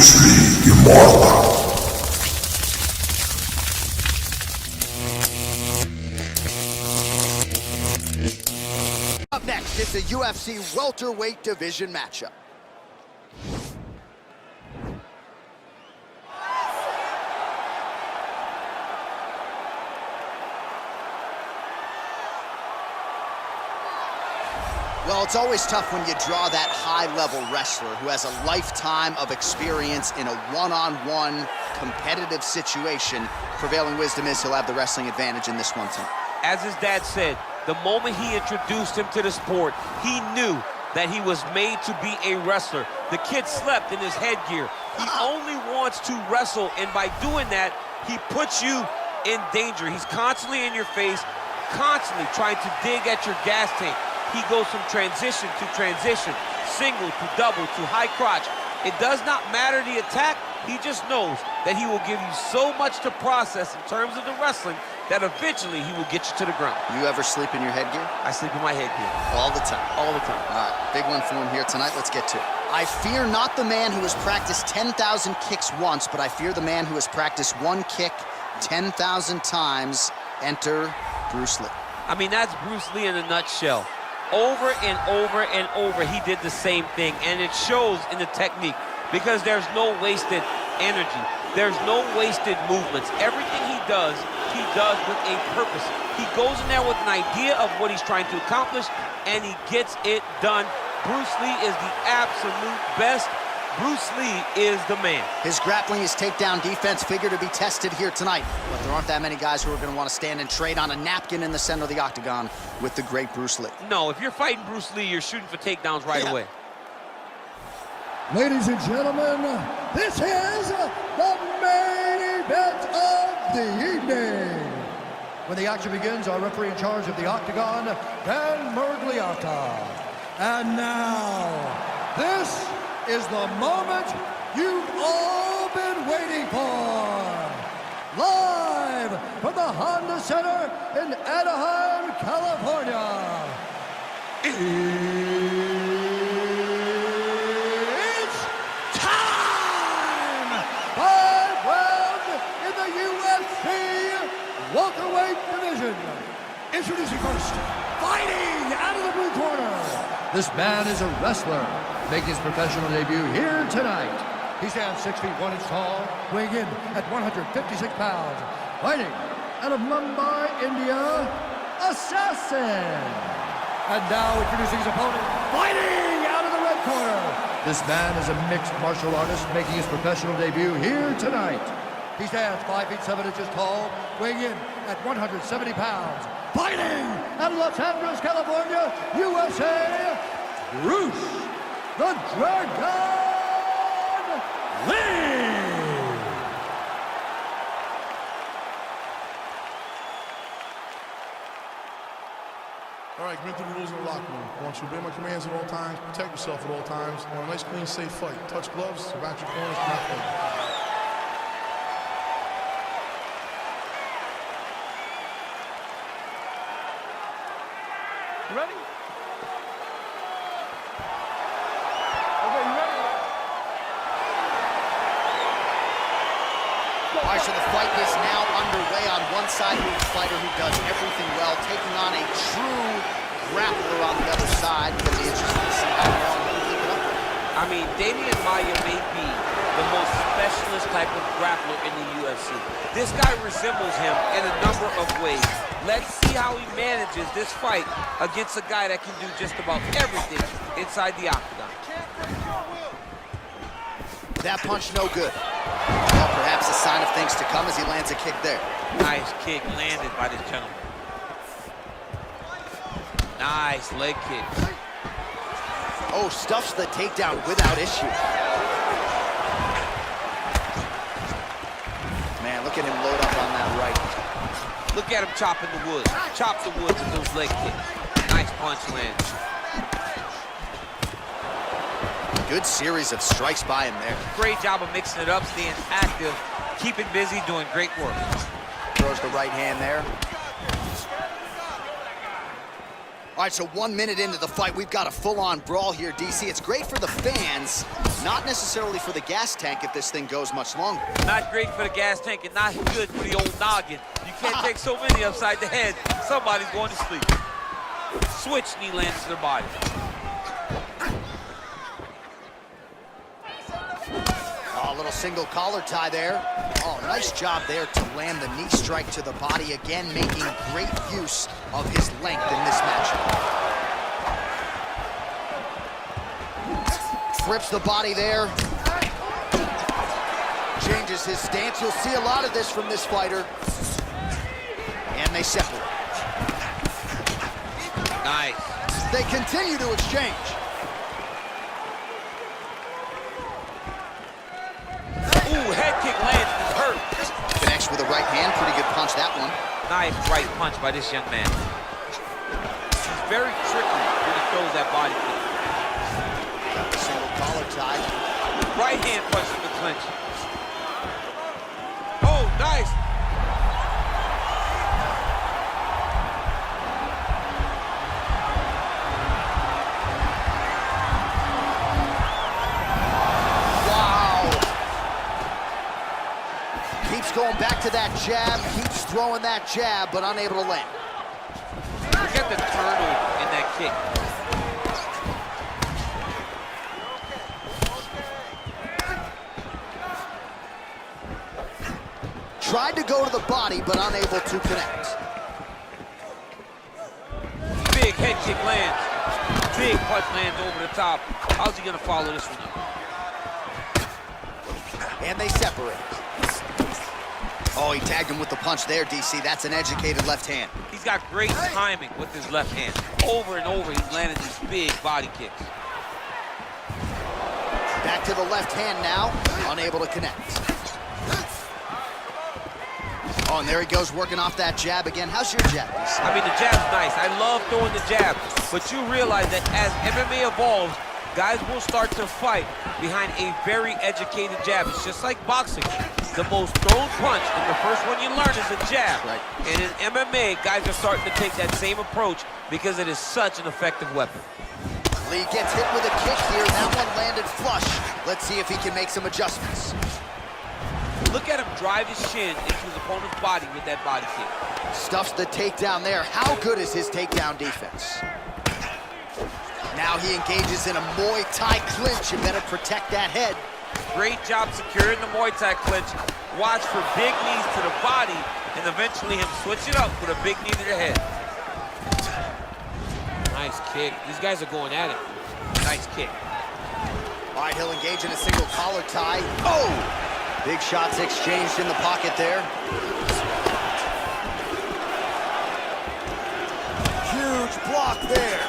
previously immortal. Up next, it's a UFC welterweight division matchup. Well, it's always tough when you draw that high-level wrestler who has a lifetime of experience in a one-on-one competitive situation. Prevailing wisdom is he'll have the wrestling advantage in this one, Tim. As his dad said, the moment he introduced him to the sport, he knew that he was made to be a wrestler. The kid slept in his headgear. He only wants to wrestle, and by doing that, he puts you in danger. He's constantly in your face, constantly trying to dig at your gas tank. He goes from transition to transition, single to double to high crotch. It does not matter the attack. He just knows that he will give you so much to process in terms of the wrestling that eventually he will get you to the ground. You ever sleep in your headgear? I sleep in my headgear. All the time. All the time. All right, big one for him here tonight. Let's get to it. I fear not the man who has practiced 10,000 kicks once, but I fear the man who has practiced one kick 10,000 times. Enter Bruce Lee. I mean, that's Bruce Lee in a nutshell. Over and over and over, he did the same thing, and it shows in the technique because there's no wasted energy. There's no wasted movements. Everything he does with a purpose. He goes in there with an idea of what he's trying to accomplish, and he gets it done. Bruce Lee is the absolute best. Bruce Lee is the man. His grappling, his takedown defense figure to be tested here tonight. But there aren't that many guys who are going to want to stand and trade on a napkin in the center of the octagon with the great Bruce Lee. No, if you're fighting Bruce Lee, you're shooting for takedowns right away. Ladies and gentlemen, this is the main event of the evening. When the action begins, our referee in charge of the octagon, Dan Murgliata. And now, this is the moment you've all been waiting for. Live from the Honda Center in Anaheim, California. It's time! 5 rounds in the UFC welterweight division. Introducing first, fighting out of the blue corner. This man is a wrestler, making his professional debut here tonight. He stands 6 feet 1 inch tall, weighing in at 156 pounds. Fighting out of Mumbai, India, Assassin. And now introducing his opponent, fighting out of the red corner. This man is a mixed martial artist, making his professional debut here tonight. He stands 5 feet 7 inches tall, weighing in at 170 pounds. Fighting out of Los Angeles, California, USA, Bruce the Dragon Lee! All right, commit to the rules in the locker room. I want you to obey my commands at all times, protect yourself at all times. I want a nice, clean, safe fight. Touch gloves, surround your corners, not fight. You ready? Okay, you ready? All right, so the fight is now underway. On one side, we have a fighter who does everything well, taking on a true grappler on the other side. It's going to be interesting to see how long he can keep it up. I mean, Damian Maia may be the most specialist type of grappler in the UFC. This guy resembles him in a number of ways. Let's see how he manages this fight against a guy that can do just about everything inside the octagon. That punch no good. Well, perhaps a sign of things to come as he lands a kick there. Nice kick landed by this gentleman. Nice leg kick. Oh, stuffs the takedown without issue. Man, look at him load up on that right. Look at him chopping the wood. Chop the woods with those leg kicks. Nice punch landed. Good series of strikes by him there. Great job of mixing it up, staying active, keeping busy, doing great work. Throws the right hand there. All right, so 1 minute into the fight, we've got a full-on brawl here, DC. It's great for the fans, not necessarily for the gas tank if this thing goes much longer. Not great for the gas tank and not good for the old noggin. You can't take so many upside the head. Somebody's going to sleep. Switch knee lands to their body. Oh, a little single collar tie there. Oh, nice job there to land the knee strike to the body, again making great use of his length in this matchup. Trips the body there. Changes his stance. You'll see a lot of this from this fighter. And they separate. Nice. They continue to exchange. Ooh, head kick lands, is hurt. Connects with a right hand, pretty good punch that one. Nice right punch by this young man. He's very tricky when he throws that body kick. Single collar tie. Right hand punch from the clinch. Oh, nice. Going back to that jab, keeps throwing that jab, but unable to land. Look at the turtle in that kick. Tried to go to the body, but unable to connect. Big head kick lands. Big punch lands over the top. How's he gonna follow this one up? And they separate. Oh, he tagged him with the punch there, DC. That's an educated left hand. He's got great timing with his left hand. Over and over, he's landed these big body kicks. Back to the left hand now, unable to connect. Oh, and there he goes, working off that jab again. How's your jab, DC? I mean, the jab's nice. I love throwing the jab, but you realize that as MMA evolves, guys will start to fight behind a very educated jab. It's just like boxing. The most thrown punch and the first one you learn is a jab. Right. And in MMA, guys are starting to take that same approach because it is such an effective weapon. Lee gets hit with a kick here. That one landed flush. Let's see if he can make some adjustments. Look at him drive his shin into his opponent's body with that body kick. Stuffs the takedown there. How good is his takedown defense? Now he engages in a Muay Thai clinch. You better protect that head. Great job securing the Muay Thai clinch. Watch for big knees to the body and eventually him switch it up with a big knee to the head. Nice kick. These guys are going at it. Nice kick. All right, he'll engage in a single collar tie. Oh! Big shots exchanged in the pocket there. Huge block there.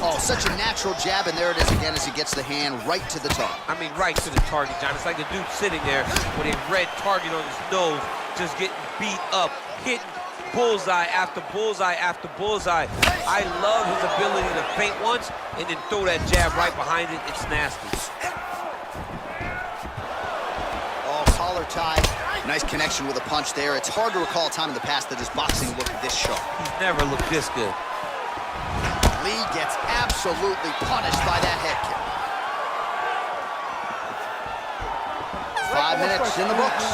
Oh, such a natural jab, and there it is again as he gets the hand right to the target. I mean, right to the target, John. It's like the dude sitting there with a red target on his nose, just getting beat up, hitting bullseye after bullseye after bullseye. I love his ability to feint once and then throw that jab right behind it. It's nasty. Oh, collar tie. Nice connection with a punch there. It's hard to recall a time in the past that his boxing looked this sharp. He's never looked this good. Lee gets absolutely punished by that head kick. 5 minutes in the books.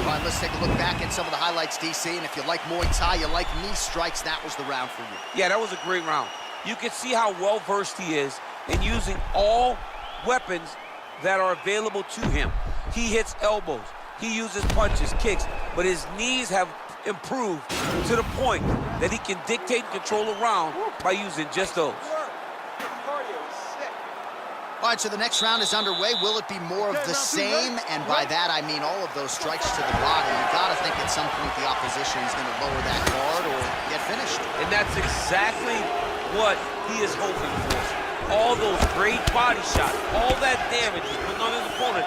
All right, let's take a look back at some of the highlights, DC. And if you like Muay Thai, you like knee strikes, that was the round for you. Yeah, that was a great round. You can see how well-versed he is in using all weapons that are available to him. He hits elbows, he uses punches, kicks, but his knees have improved to the point that he can dictate and control a round by using just those. All right, so the next round is underway. Will it be more of the same? And by that, I mean all of those strikes to the body. You got to think at some point the opposition is going to lower that guard or get finished. And that's exactly what he is hoping for. All those great body shots, all that damage he's putting on his opponent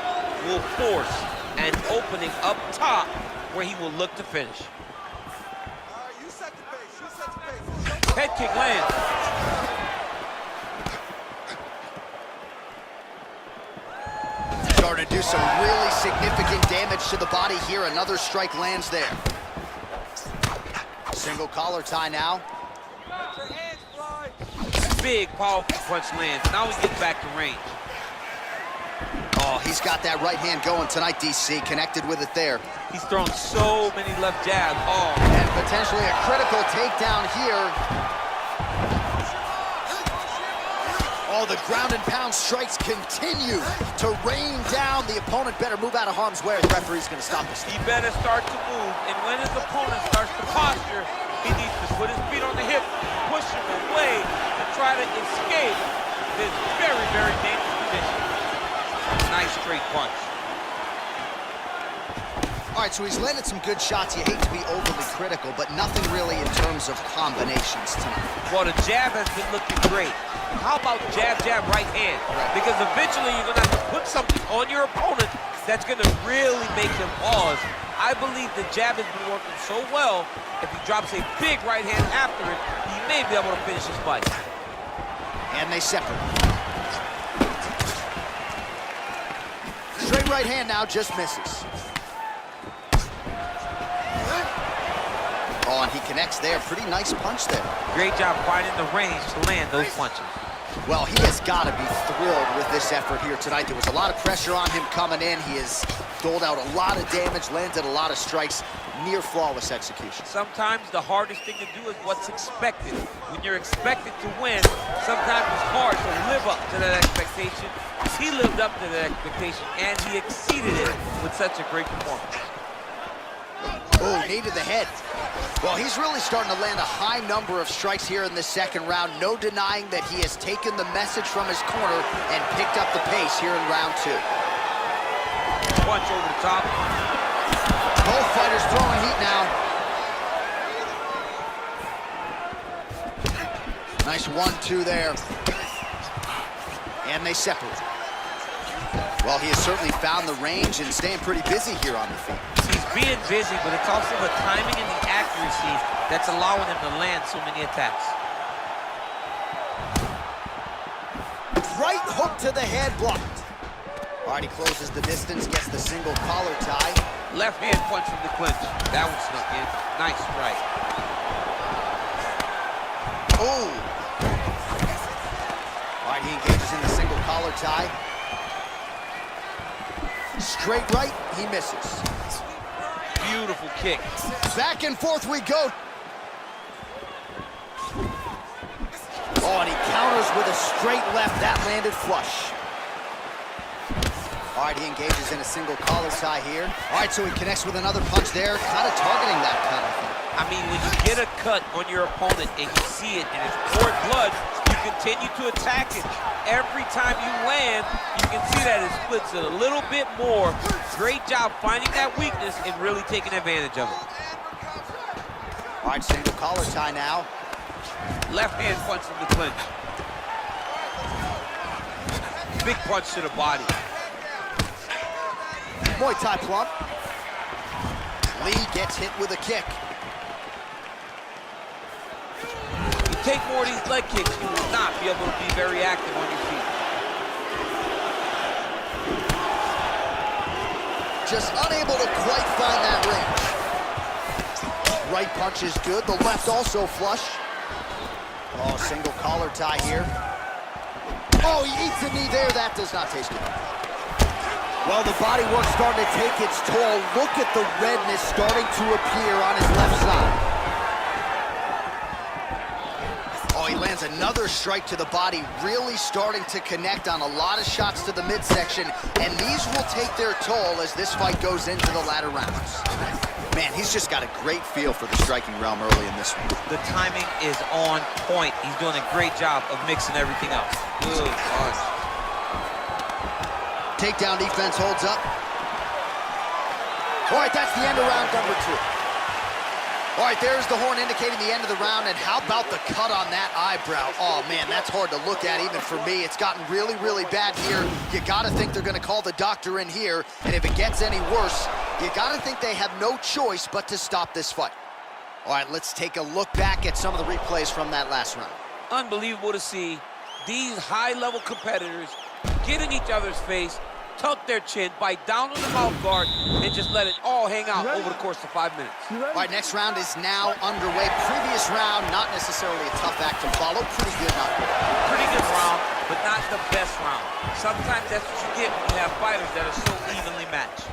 will force an opening up top where he will look to finish. Head kick lands. Starting to do some really significant damage to the body here. Another strike lands there. Single collar tie now. Big, powerful punch lands. Now he gets back to range. Oh, he's got that right hand going tonight, DC. Connected with it there. He's thrown so many left jabs. Oh. And potentially a critical takedown here. Oh, the ground and pound strikes continue to rain down. The opponent better move out of harm's way, or the referee's going to stop this. He better start to move, and when his opponent starts to posture, he needs to put his feet on the hip, push him away, and try to escape this very, very dangerous position. Nice straight punch. All right, so he's landed some good shots. You hate to be overly critical, but nothing really in terms of combinations tonight. Well, the jab has been looking great. How about jab, jab, right hand? Right. Because eventually you're going to have to put something on your opponent that's going to really make him pause. I believe the jab has been working so well, if he drops a big right hand after it, he may be able to finish his fight. And they separate. Straight right hand now, just misses. Oh, and he connects there. Pretty nice punch there. Great job finding the range to land those punches. Well, he has got to be thrilled with this effort here tonight. There was a lot of pressure on him coming in. He has doled out a lot of damage, landed a lot of strikes, near flawless execution. Sometimes the hardest thing to do is what's expected. When you're expected to win, sometimes it's hard to live up to that expectation. He lived up to that expectation, and he exceeded it with such a great performance. Oh, knee to the head. Well, he's really starting to land a high number of strikes here in this second round. No denying that he has taken the message from his corner and picked up the pace here in round two. Punch over the top. Both fighters throwing heat now. Nice 1-2 there. And they separate. Well, he has certainly found the range and staying pretty busy here on the feet. He's being busy, but it's also the timing and the accuracy that's allowing him to land so many attacks. Right hook to the head, blocked. All right, he closes the distance, gets the single collar tie. Left hand punch from the clinch. That one snuck in. Nice strike. Oh. All right, he engages in the single collar tie. Straight right, he misses. Beautiful kick. Back and forth we go. Oh, and he counters with a straight left. That landed flush. All right, he engages in a single collar tie here. All right, so he connects with another punch there, kind of targeting that cut, I think. I mean, when you get a cut on your opponent and you see it and it's poured blood, you continue to attack it. Every time you land, you can see that it splits it a little bit more. Great job finding that weakness and really taking advantage of it. All right, single collar tie now. Left hand punch from the clinch. Big punch to the body. Muay Thai plump. Lee gets hit with a kick. You take more of these leg kicks, you will not be able to be very active on your feet. Just unable to quite find that range. Right punch is good. The left also flush. Oh, single collar tie here. Oh, he eats a knee there. That does not taste good. Well, the body work starting to take its toll. Look at the redness starting to appear on his left side. Oh, he lands another strike to the body, really starting to connect on a lot of shots to the midsection, and these will take their toll as this fight goes into the latter rounds. Man, he's just got a great feel for the striking realm early in this one. The timing is on point. He's doing a great job of mixing everything up. Good punch. Takedown defense holds up. All right, that's the end of round number 2. All right, there's the horn indicating the end of the round, and how about the cut on that eyebrow? Oh, man, that's hard to look at even for me. It's gotten really, really bad here. You gotta think they're gonna call the doctor in here, and if it gets any worse, you gotta think they have no choice but to stop this fight. All right, let's take a look back at some of the replays from that last round. Unbelievable to see these high-level competitors get in each other's face, tuck their chin, bite down on the mouth guard, and just let it all hang out over the course of 5 minutes. All right, next round is now underway. Previous round, not necessarily a tough act to follow. Pretty good knockout. Pretty good round, but not the best round. Sometimes that's what you get when you have fighters that are so evenly matched.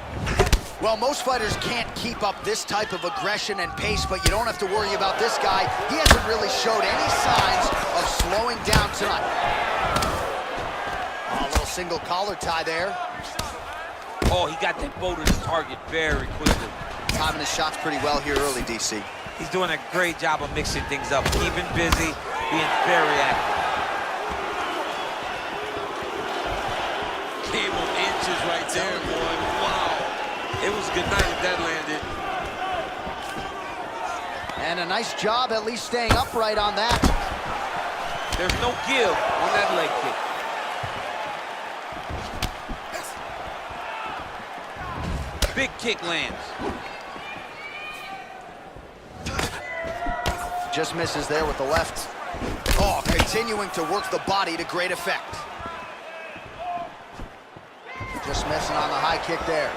Well, most fighters can't keep up this type of aggression and pace, but you don't have to worry about this guy. He hasn't really showed any signs of slowing down tonight. Oh, a little single collar tie there. Oh, he got that bow to the target very quickly. Timing his shots pretty well here early, DC. He's doing a great job of mixing things up, keeping busy, being very active. Came on inches right there, boy. Wow. It was a good night if that landed. And a nice job at least staying upright on that. There's no give on that leg kick. Big kick lands. Just misses there with the left. Oh, continuing to work the body to great effect. Just missing on the high kick there.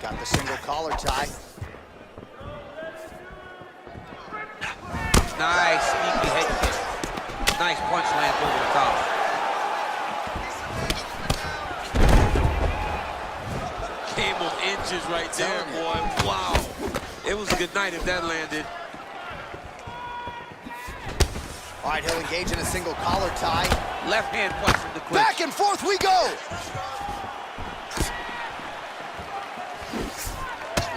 Got the single collar tie. Nice, sneaky head kick. Nice punch lands over the top. Came on inches right there, boy. Wow. It was a good night if that landed. All right, he'll engage in a single collar tie. Left hand punch from the clinch. Back and forth we go.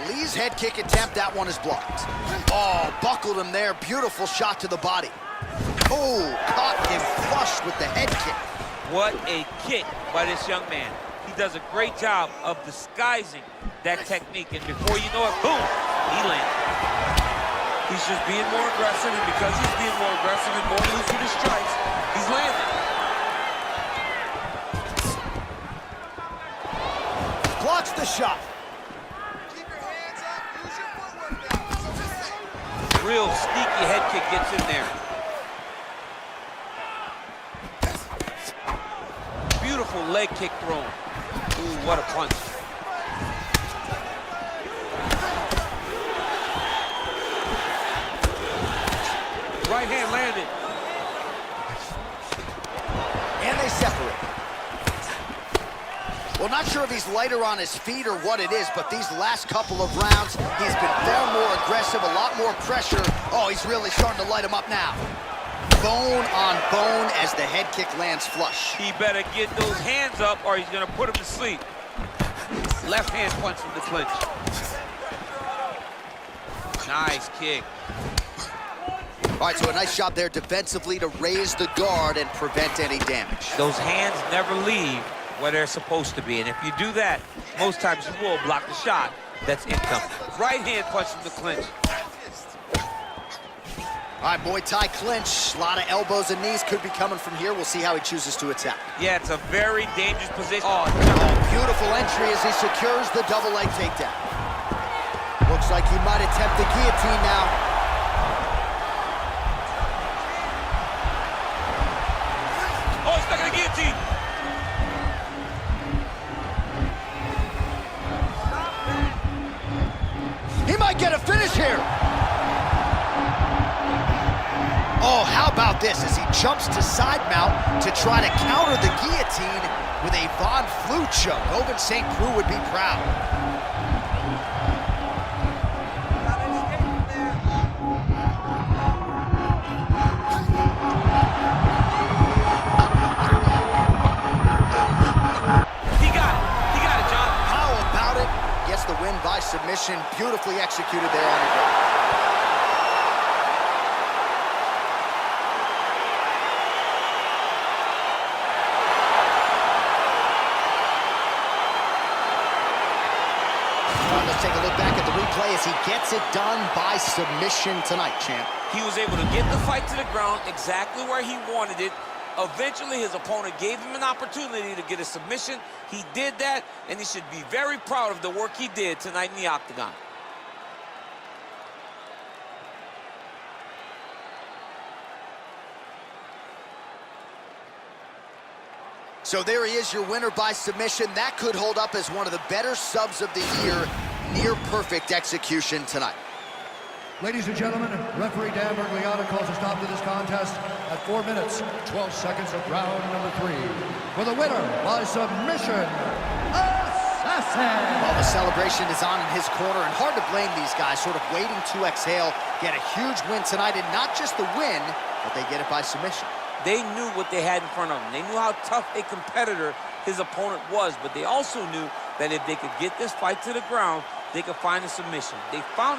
Lee's head kick attempt, that one is blocked. Oh, buckled him there. Beautiful shot to the body. Oh, caught him flush with the head kick. What a kick by this young man. He does a great job of disguising that technique, and before you know it, boom, he lands. He's just being more aggressive, and because he's being more aggressive and more loose with his strikes, he's landing. Blocks the shot. Real sneaky head kick gets in there. Beautiful leg kick thrown. Ooh, what a punch. Right hand landed. And they separate. Well, not sure if he's lighter on his feet or what it is, but these last couple of rounds, he's been far more aggressive, a lot more pressure. Oh, he's really starting to light him up now. Bone on bone as the head kick lands flush. He better get those hands up or he's gonna put him to sleep. Left hand punch from the clinch. Nice kick. All right, so a nice job there defensively to raise the guard and prevent any damage. Those hands never leave where they're supposed to be, and if you do that, most times you will block the shot that's incoming. Right hand punch from the clinch. All right, Muay Thai clinch. A lot of elbows and knees could be coming from here. We'll see how he chooses to attack. Yeah, it's a very dangerous position. Oh, beautiful entry as he secures the double leg takedown. Looks like he might attempt the guillotine now. Oh, he's stuck in the guillotine. He might get a finish here. Oh, how about this as he jumps to side mount to try to counter the guillotine with a Von Flue choke. Oven St. Preux would be proud. He got it, John. How about it? Gets the win by submission. Beautifully executed there on the ground. Let's take a look back at the replay as he gets it done by submission tonight, champ. He was able to get the fight to the ground exactly where he wanted it. Eventually, his opponent gave him an opportunity to get a submission. He did that, and he should be very proud of the work he did tonight in the octagon. So there he is, your winner by submission. That could hold up as one of the better subs of the year. Near perfect execution tonight. Ladies and gentlemen, referee Dan Bergliano calls a stop to this contest at 4 minutes, 12 seconds of round number 3. For the winner by submission, Assassin! Well, the celebration is on in his corner, and hard to blame these guys, sort of waiting to exhale, get a huge win tonight, and not just the win, but they get it by submission. They knew what they had in front of them. They knew how tough a competitor his opponent was, but they also knew that if they could get this fight to the ground, they could find a submission. They found a